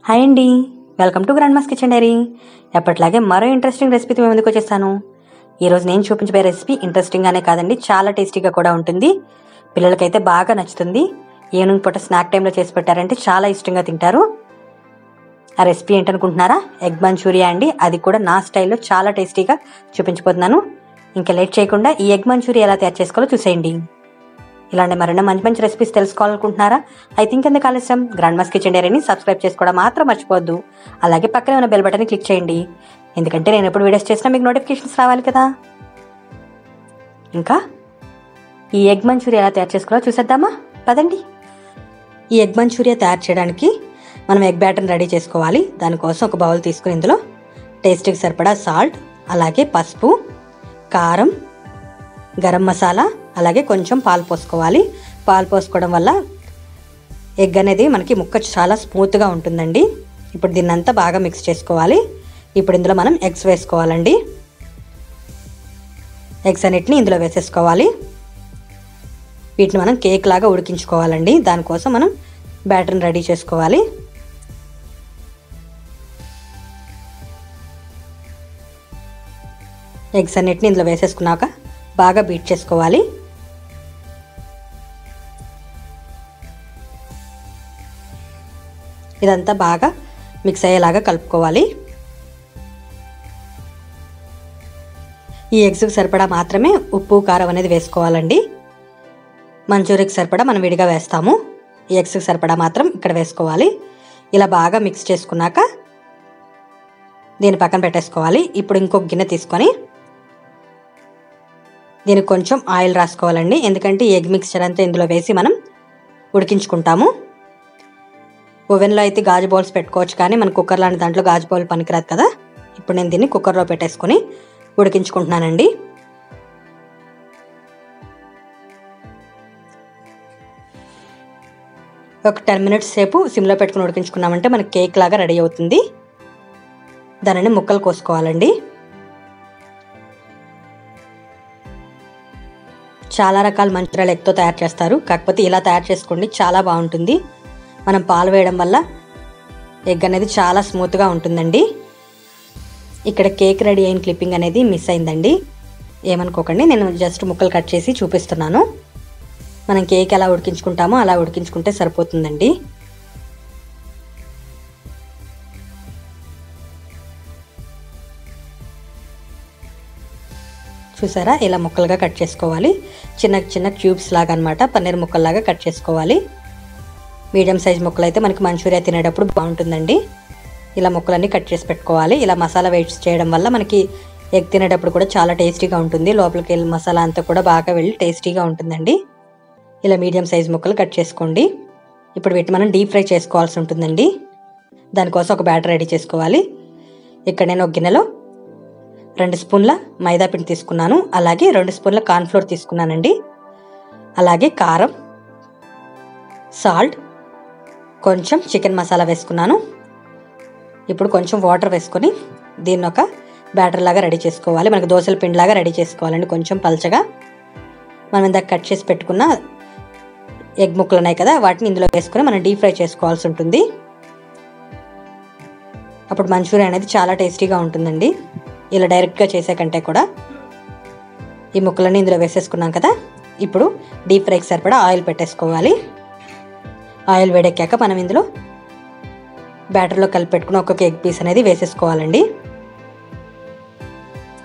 Hi అండి, welcome to grand mass kitchen dairy. ఎప్పటిలాగే మరో ఇంట్రెస్టింగ్ రెసిపీతో మేము ముందుకు వచ్చేస్తాను. ఈరోజు నేను చూపించబోయే రెసిపీ ఇంట్రెస్టింగ్గానే కాదండి, చాలా టేస్టీగా కూడా ఉంటుంది. పిల్లలకైతే బాగా నచ్చుతుంది. ఈవినింగ్ పూట స్నాక్ టైంలో చేసి పెట్టారంటే చాలా ఇష్టంగా తింటారు. ఆ రెసిపీ ఏంటనుకుంటున్నారా? ఎగ్ మంచూరియా అండి. అది కూడా నా స్టైల్లో చాలా టేస్టీగా చూపించబోతున్నాను. ఇంకా లేట్ చేయకుండా ఈ ఎగ్ మంచూరియా ఎలా తయారు చేసుకోవాలో చూసేయండి. ఇలాంటి మరెన్నో మంచి మంచి రెసిపీస్ తెలుసుకోవాలనుకుంటున్నారా? అయితే ఇంకెందుకు ఆలస్యం, గ్రాండ్ మాస్ కిచెన్ డైరీని సబ్స్క్రైబ్ చేసుకోవడం మాత్రం మర్చిపోవద్దు. అలాగే పక్కనే ఉన్న బెల్ బటన్ని క్లిక్ చేయండి, ఎందుకంటే నేను ఎప్పుడు వీడియోస్ చేసినా మీకు నోటిఫికేషన్స్ రావాలి కదా. ఇంకా ఈ ఎగ్ మంచూరియా ఎలా తయారు చేసుకోవాలో చూసేద్దామా? పదండి. ఈ ఎగ్ మంచూరియా తయారు చేయడానికి మనం ఎగ్ బ్యాటర్ని రెడీ చేసుకోవాలి. దానికోసం ఒక బౌల్ తీసుకుని ఇందులో టేస్ట్కి సరిపడా సాల్ట్, అలాగే పసుపు, కారం, గరం మసాలా, అలాగే కొంచెం పాలు పోసుకోవాలి. పాలు పోసుకోవడం వల్ల ఎగ్ అనేది మనకి ముక్క చాలా స్మూత్గా ఉంటుందండి. ఇప్పుడు దీన్నంతా బాగా మిక్స్ చేసుకోవాలి. ఇప్పుడు ఇందులో మనం ఎగ్స్ వేసుకోవాలండి. ఎగ్స్ అన్నిటిని ఇందులో వేసేసుకోవాలి. వీటిని మనం కేక్ లాగా ఉడికించుకోవాలండి. దానికోసం మనం బ్యాటర్ని రెడీ చేసుకోవాలి. ఎగ్స్ అన్నిటిని ఇందులో వేసేసుకున్నాక బాగా బీట్ చేసుకోవాలి. ఇదంతా బాగా మిక్స్ అయ్యేలాగా కలుపుకోవాలి. ఈ ఎగ్స్కి సరిపడా మాత్రమే ఉప్పు కారం అనేది వేసుకోవాలండి. మంచూరియాకి సరిపడా మనం విడిగా వేస్తాము. ఈ ఎగ్స్కి సరిపడా మాత్రం ఇక్కడ వేసుకోవాలి. ఇలా బాగా మిక్స్ చేసుకున్నాక దీన్ని పక్కన పెట్టేసుకోవాలి. ఇప్పుడు ఇంకొక గిన్నె తీసుకొని దీనికి కొంచెం ఆయిల్ రాసుకోవాలండి, ఎందుకంటే ఈ ఎగ్ మిక్స్చర్ అంతా ఇందులో వేసి మనం ఉడికించుకుంటాము. ఓవెన్లో అయితే గాజు బౌల్స్ పెట్టుకోవచ్చు, కానీ మన కుక్కర్ లాంటి దాంట్లో గాజు బౌల్ పనికిరాదు కదా. ఇప్పుడు నేను దీన్ని కుక్కర్లో పెట్టేసుకొని ఉడికించుకుంటున్నానండి. ఒక 10 మినిట్స్ సేపు సిమ్లో పెట్టుకుని ఉడికించుకున్నామంటే మనకి కేక్ లాగా రెడీ అవుతుంది. దానిని ముక్కలు కోసుకోవాలండి. చాలా రకాల మంచూరియాలు ఎగ్తో తయారు చేస్తారు, కాకపోతే ఇలా తయారు చేసుకోండి, చాలా బాగుంటుంది. మనం పాలు వేయడం వల్ల ఎగ్ అనేది చాలా స్మూత్గా ఉంటుందండి. ఇక్కడ కేక్ రెడీ అయిన క్లిప్పింగ్ అనేది మిస్ అయిందండి, ఏమనుకోకండి. నేను జస్ట్ ముక్కలు కట్ చేసి చూపిస్తున్నాను. మనం కేక్ ఎలా ఉడికించుకుంటామో అలా ఉడికించుకుంటే సరిపోతుందండి. చూసారా, ఇలా ముక్కలుగా కట్ చేసుకోవాలి. చిన్న చిన్న క్యూబ్స్ లాగా అనమాట, పన్నీర్ ముక్కల్లాగా కట్ చేసుకోవాలి. మీడియం సైజ్ ముక్కలు అయితే మనకి మంచూరియా తినేటప్పుడు బాగుంటుందండి. ఇలా ముక్కలన్నీ కట్ చేసి పెట్టుకోవాలి. ఇలా మసాలా వేస్ట్ చేయడం వల్ల మనకి ఎగ్ తినేటప్పుడు కూడా చాలా టేస్టీగా ఉంటుంది. లోపలికి వెళ్ళి మసాలా అంతా కూడా బాగా వెళ్ళి టేస్టీగా ఉంటుందండి. ఇలా మీడియం సైజ్ ముక్కలు కట్ చేసుకోండి. ఇప్పుడు వీటిని మనం డీప్ ఫ్రై చేసుకోవాల్సి ఉంటుందండి. దానికోసం ఒక బ్యాటర్ రెడీ చేసుకోవాలి. ఇక్కడ నేను ఒక గిన్నెలో 2 స్పూన్ల మైదా పిండి తీసుకున్నాను, అలాగే 2 స్పూన్ల కార్న్ఫ్లోర్ తీసుకున్నానండి. అలాగే కారం, సాల్ట్, కొంచెం చికెన్ మసాలా వేసుకున్నాను. ఇప్పుడు కొంచెం వాటర్ వేసుకొని దీన్ని ఒక బ్యాటర్ లాగా రెడీ చేసుకోవాలి. మనకి దోశల పిండిలాగా రెడీ చేసుకోవాలండి, కొంచెం పల్చగా. మనం ఇందాక కట్ చేసి పెట్టుకున్న ఎగ్ ముక్కలు ఉన్నాయి కదా, వాటిని ఇందులో వేసుకొని మనం డీప్ ఫ్రై చేసుకోవాల్సి ఉంటుంది. అప్పుడు మంచూరియా అనేది చాలా టేస్టీగా ఉంటుందండి, ఇలా డైరెక్ట్గా చేసే కంటే కూడా. ఈ ముక్కలన్నీ ఇందులో వేసేసుకున్నాం కదా. ఇప్పుడు డీప్ ఫ్రైకి సరిపడా ఆయిల్ పెట్టేసుకోవాలి. ఆయిల్ వేడెక్కాక మనం ఇందులో బ్యాటర్లో కలిపి పెట్టుకుని ఒక్కొక్క ఎగ్ పీస్ అనేది వేసేసుకోవాలండి.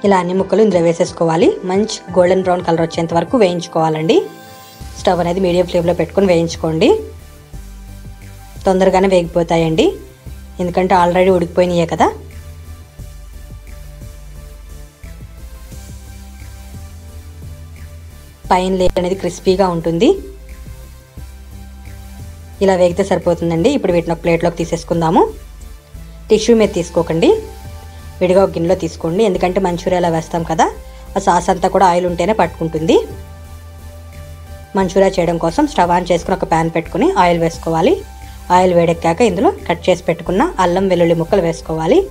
ఇలా అన్ని ముక్కలు ఇందులో వేసేసుకోవాలి. మంచి గోల్డెన్ బ్రౌన్ కలర్ వచ్చేంత వరకు వేయించుకోవాలండి. స్టవ్ అనేది మీడియం ఫ్లేమ్లో పెట్టుకొని వేయించుకోండి. తొందరగానే వేగిపోతాయండి, ఎందుకంటే ఆల్రెడీ ఉడికిపోయినాయే కదా. పైన లేయర్ అనేది క్రిస్పీగా ఉంటుంది. ఇలా వేగితే సరిపోతుందండి. ఇప్పుడు వీటిని ఒక ప్లేట్లోకి తీసేసుకుందాము. టిష్యూ మీద తీసుకోకండి, విడిగా ఒక గిన్నెలో తీసుకోండి, ఎందుకంటే మంచూరియాలో వేస్తాం కదా, ఆ సాస్ అంతా కూడా ఆయిల్ ఉంటేనే పట్టుకుంటుంది. మంచూరియా చేయడం కోసం స్టవ్ ఆన్ చేసుకుని ఒక ప్యాన్ పెట్టుకుని ఆయిల్ వేసుకోవాలి. ఆయిల్ వేడెక్కాక ఇందులో కట్ చేసి పెట్టుకున్న అల్లం వెల్లుల్లి ముక్కలు వేసుకోవాలి.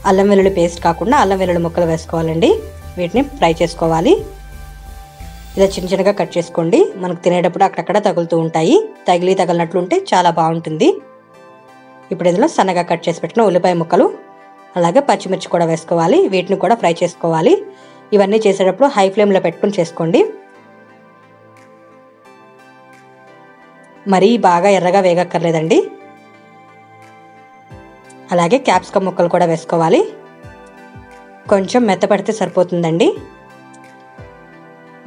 అల్లం వెల్లుల్లి పేస్ట్ కాకుండా అల్లం వెల్లుల్లి ముక్కలు వేసుకోవాలండి. వీటిని ఫ్రై చేసుకోవాలి. ఇలా చిన్న చిన్నగా కట్ చేసుకోండి, మనకు తినేటప్పుడు అక్కడక్కడ తగులుతూ ఉంటాయి. తగిలినట్లు ఉంటే చాలా బాగుంటుంది. ఇప్పుడు ఇందులో సన్నగా కట్ చేసి పెట్టిన ఉల్లిపాయ ముక్కలు అలాగే పచ్చిమిర్చి కూడా వేసుకోవాలి. వీటిని కూడా ఫ్రై చేసుకోవాలి. ఇవన్నీ చేసేటప్పుడు హై ఫ్లేమ్లో పెట్టుకుని చేసుకోండి. మరీ బాగా ఎర్రగా వేగక్కర్లేదండి. అలాగే క్యాప్సికమ్ ముక్కలు కూడా వేసుకోవాలి. కొంచెం మెత్తపడితే సరిపోతుందండి.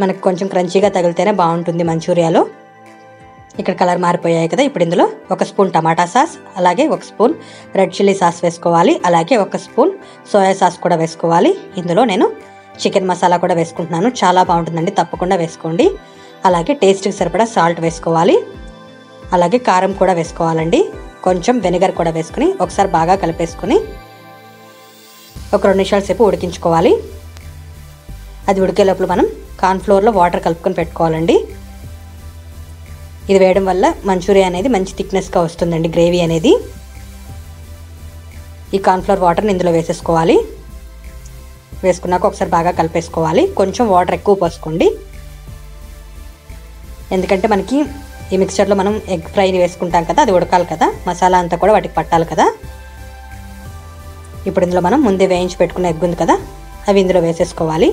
మనకు కొంచెం క్రంచీగా తగిలితేనే బాగుంటుంది మంచూరియాలో. ఇక్కడ కలర్ మారిపోయాయి కదా. ఇప్పుడు ఇందులో 1 స్పూన్ టమాటా సాస్ అలాగే 1 స్పూన్ రెడ్ చిల్లీ సాస్ వేసుకోవాలి. అలాగే 1 స్పూన్ సోయా సాస్ కూడా వేసుకోవాలి. ఇందులో నేను చికెన్ మసాలా కూడా వేసుకుంటున్నాను. చాలా బాగుంటుందండి, తప్పకుండా వేసుకోండి. అలాగే టేస్ట్కి సరిపడా సాల్ట్ వేసుకోవాలి. అలాగే కారం కూడా వేసుకోవాలండి. కొంచెం వెనిగర్ కూడా వేసుకుని ఒకసారి బాగా కలిపేసుకుని ఒక 2 నిమిషాల సేపు ఉడికించుకోవాలి. అది ఉడికే లోపల మనం కార్న్ఫ్లోర్లో వాటర్ కలుపుకొని పెట్టుకోవాలండి. ఇది వేయడం వల్ల మంచూరియా అనేది మంచి థిక్నెస్గా వస్తుందండి, గ్రేవీ అనేది. ఈ కార్న్ఫ్లోర్ వాటర్ని ఇందులో వేసేసుకోవాలి. వేసుకున్నాక ఒకసారి బాగా కలిపేసుకోవాలి. కొంచెం వాటర్ ఎక్కువ పోసుకోండి, ఎందుకంటే మనకి ఈ మిక్చర్లో మనం ఎగ్ ఫ్రైని వేసుకుంటాం కదా, అది ఉడకాలి కదా, మసాలా అంతా కూడా వాటికి పట్టాలి కదా. ఇప్పుడు ఇందులో మనం ముందే వేయించి పెట్టుకున్న ఎగ్ ఉంది కదా, అవి ఇందులో వేసేసుకోవాలి.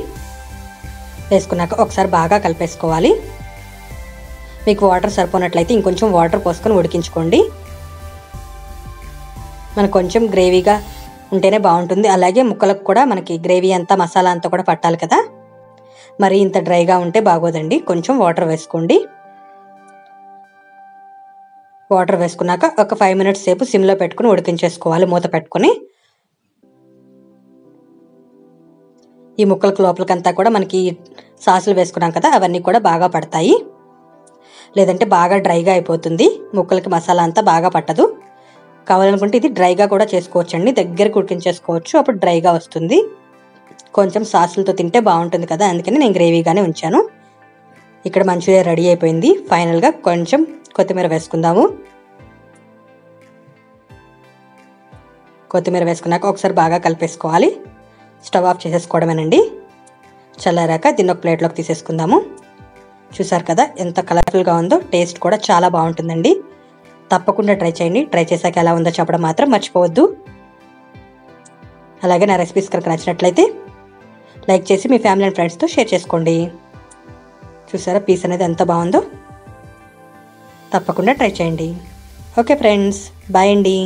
వేసుకున్నాక ఒకసారి బాగా కలిపేసుకోవాలి. మీకు వాటర్ సరిపోనట్లయితే ఇంకొంచెం వాటర్ పోసుకొని ఉడికించుకోండి. మనకు కొంచెం గ్రేవీగా ఉంటేనే బాగుంటుంది. అలాగే ముక్కలకు కూడా మనకి గ్రేవీ అంతా మసాలా అంతా కూడా పట్టాలి కదా. మరి ఇంత డ్రైగా ఉంటే బాగోదండి. కొంచెం వాటర్ వేసుకోండి. వాటర్ వేసుకున్నాక ఒక 5 మినిట్స్ సేపు సిమ్లో పెట్టుకుని ఉడికించేసుకోవాలి మూత పెట్టుకుని. ఈ ముక్కలకు లోపలికంతా కూడా మనకి సాసులు వేసుకున్నాం కదా, అవన్నీ కూడా బాగా పడతాయి. లేదంటే బాగా డ్రైగా అయిపోతుంది, ముక్కలకి మసాలా అంతా బాగా పట్టదు. కావాలనుకుంటే ఇది డ్రైగా కూడా చేసుకోవచ్చండి, దగ్గరికి ఉడికించేసుకోవచ్చు, అప్పుడు డ్రైగా వస్తుంది. కొంచెం సాసులతో తింటే బాగుంటుంది కదా, అందుకని నేను గ్రేవీగానే ఉంచాను. ఇక్కడ మంచూరియా రెడీ అయిపోయింది. ఫైనల్గా కొంచెం కొత్తిమీర వేసుకుందాము. కొత్తిమీర వేసుకున్నాక ఒకసారి బాగా కలిపేసుకోవాలి. స్టవ్ ఆఫ్ చేసేసుకోవడమేనండి. చల్లారాక దీన్ని ఒక ప్లేట్లోకి తీసేసుకుందాము. చూసారు కదా ఎంత కలర్ఫుల్గా ఉందో. టేస్ట్ కూడా చాలా బాగుంటుందండి, తప్పకుండా ట్రై చేయండి. ట్రై చేశాక ఎలా ఉందో చెప్పడం మాత్రం మర్చిపోవద్దు. అలాగే నా రెసిపీస్ కనుక నచ్చినట్లయితే లైక్ చేసి మీ ఫ్యామిలీ అండ్ ఫ్రెండ్స్తో షేర్ చేసుకోండి. చూసారా పీస్ అనేది ఎంత బాగుందో. తప్పకుండా ట్రై చేయండి. ఓకే ఫ్రెండ్స్, బాయ్ అండి.